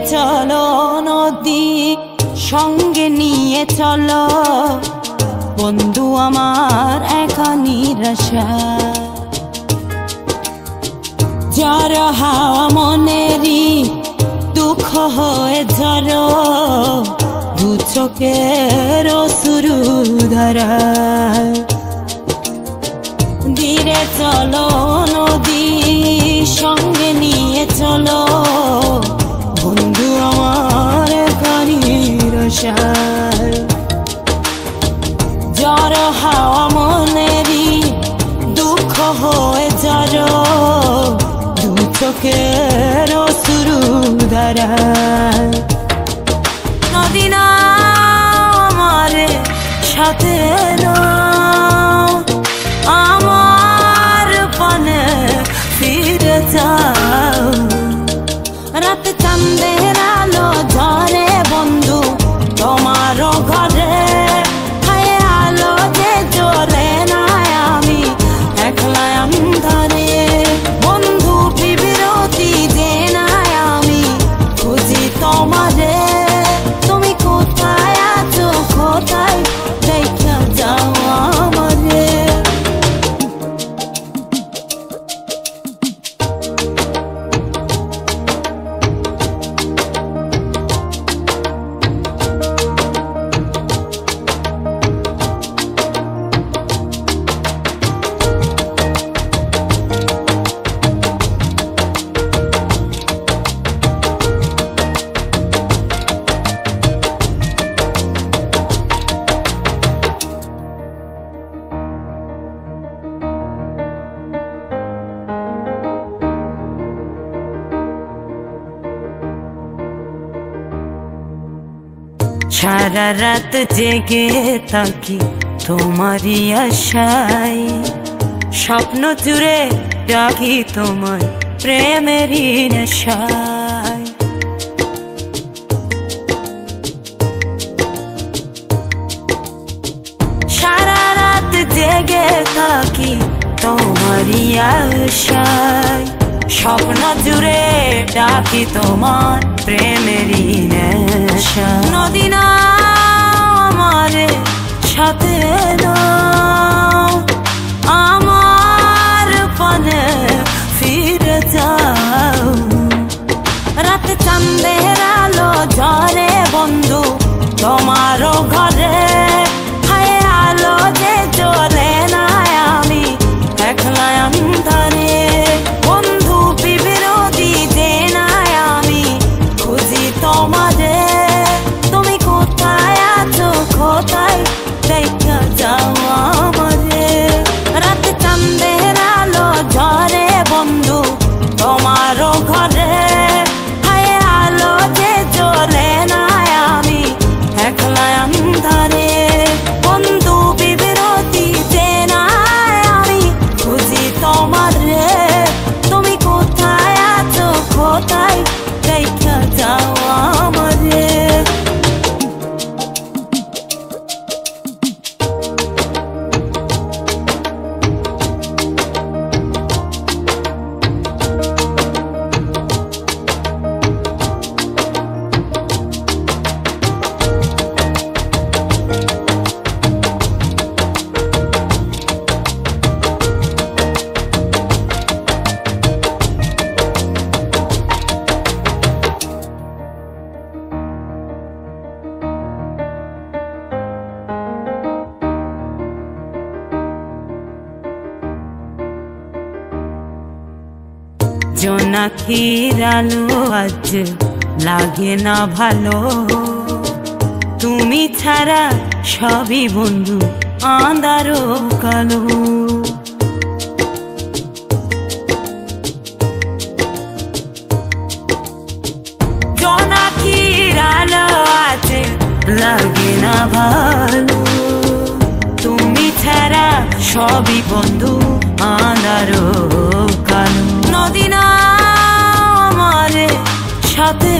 চলো নদী সঙ্গে নিয়ে চলো বন্ধু আমার একা নিরাশা যার হাওয়া মনেরই দুঃখ হয়ে ঝরো দু চোখের শুরু ধরা ধীরে চলো নদী সঙ্গে নিয়ে চলো বন্ধু আমার একা নিরাশা যার হাওয়া মনেরই দুঃখ হয়ে ঝরো দু চোখের শুরু ধরা নদী না আমার সাথে আমার পানে ফিরে যাও রাত চাঁদের আলো ঝরে বন্ধু তোমার ঘরে হায় আলো যে জ্বলে না আমি একলা অন্ধকারে বন্ধু বিরতি যে না আমি খুঁজি তোমারে তুমি কোথায় আছো কোথায় দেখা যাও আমারে সারা রাত জেগে থাকি তোমারই আশায় স্বপ্ন জুড়ে ডাকি তোমার প্রেমেরই নেশায় সারা রাত জেগে থাকি তোমারই আশায় স্বপ্ন জুড়ে ডাকি তোমার প্রেমেরই নেশা নদী না আমার সাথে আমার পানে ফিরে যাও রাত চাঁদের আলো ঝরে বন্ধু তোমার ঘরে হায় আলো যে জ্বলে না আমি একলা অন্ধকারে বন্ধু বিরতি যে না আমি খুঁজি তোমারে তুমি কোথায় আছো কোথায় দেখা যাও আমারে রাত চাঁদের আলো ঝরে বন্ধু তোমার ঘরে হায় আলো যে জ্বলে না আমি একলা অন্ধকারে বন্ধু বিরতি যে না আমি খুঁজি তোমারে তুমি কোথায় আছো কোথায় দেখা যাও আমারে জোনাকির আলো আজ লাগে না ভালো তুমি ছাড়া সবই বন্ধু আঁধারো কালো জোনাকির আলো আজ লাগে না ভালো তুমি ছাড়া সবই বন্ধু আঁধারো কালো নদী না আমার সাথে